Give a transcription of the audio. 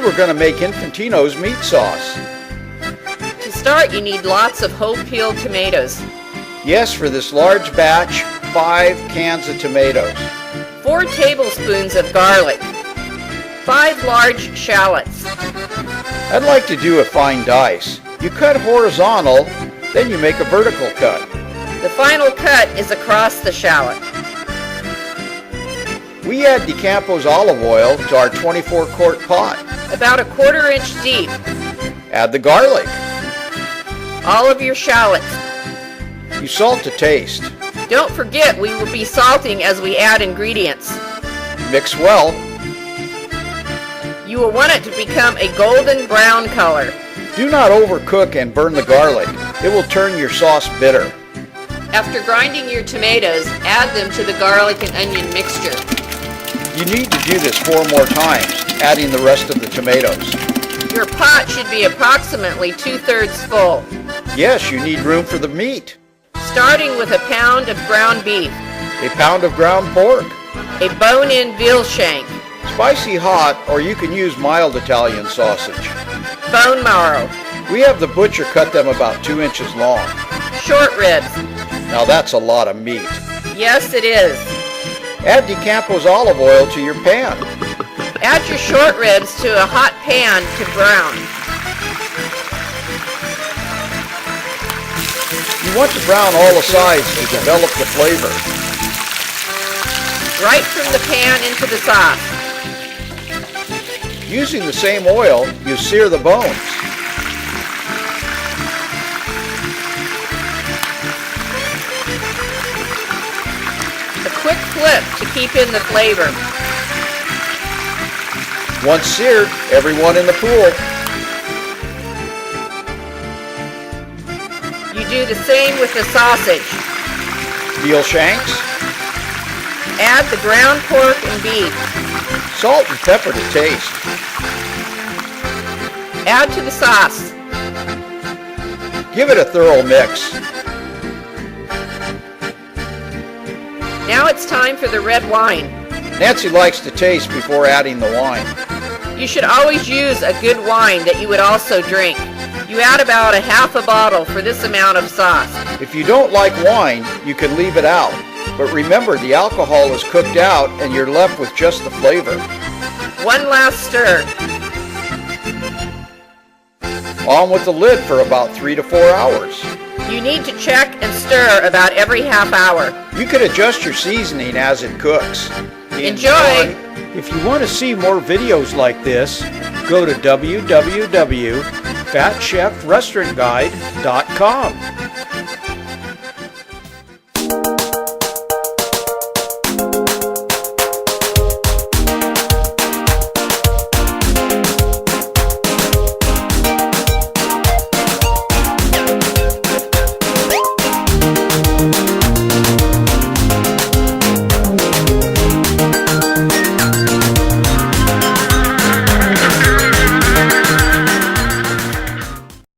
we're going to make Infantino's meat sauce. To start, you need lots of whole peeled tomatoes, Yes, for this large batch, 5 cans of tomatoes. 4 tablespoons of garlic, 5 large shallots, I'd like to do a fine dice. You cut horizontal, then you make a vertical cut. the final cut is across the shallot. We add DeCampo's olive oil to our 24-quart pot. About 1/4 inch deep, Add the garlic. all of your shallots. You salt to taste. Don't forget we will be salting as we add ingredients. Mix well. You will want it to become a golden brown color. Do not overcook and burn the garlic. It will turn your sauce bitter. After grinding your tomatoes, add them to the garlic and onion mixture. You need to do this 4 more times, adding the rest of the tomatoes. Your pot should be approximately 2/3 full. Yes, you need room for the meat. Starting with a pound of ground beef, A pound of ground pork. a bone-in veal shank, Spicy hot, or you can use mild Italian sausage. bone marrow, We have the butcher cut them about 2 inches long. short ribs. Now that's a lot of meat. Yes, it is. Add DeCampo's olive oil to your pan. Add your short ribs to a hot pan to brown. You want to brown all the sides to develop the flavor. Right from the pan into the sauce. Using the same oil, you sear the bones. A quick flip to keep in the flavor. Once seared, everyone in the pool. You do the same with the sausage. Veal shanks, Add the ground pork and beef. salt and pepper to taste. Add to the sauce. Give it a thorough mix. Now it's time for the red wine. Nancy likes to taste before adding the wine. You should always use a good wine that you would also drink. You add about a half a bottle for this amount of sauce. If you don't like wine, you can leave it out. But remember, the alcohol is cooked out and you're left with just the flavor. One last stir. On with the lid for about 3 to 4 hours. You need to check and stir about every half hour. You can adjust your seasoning as it cooks. Enjoy! If you want to see more videos like this, go to www.fatchefrestaurantguide.com.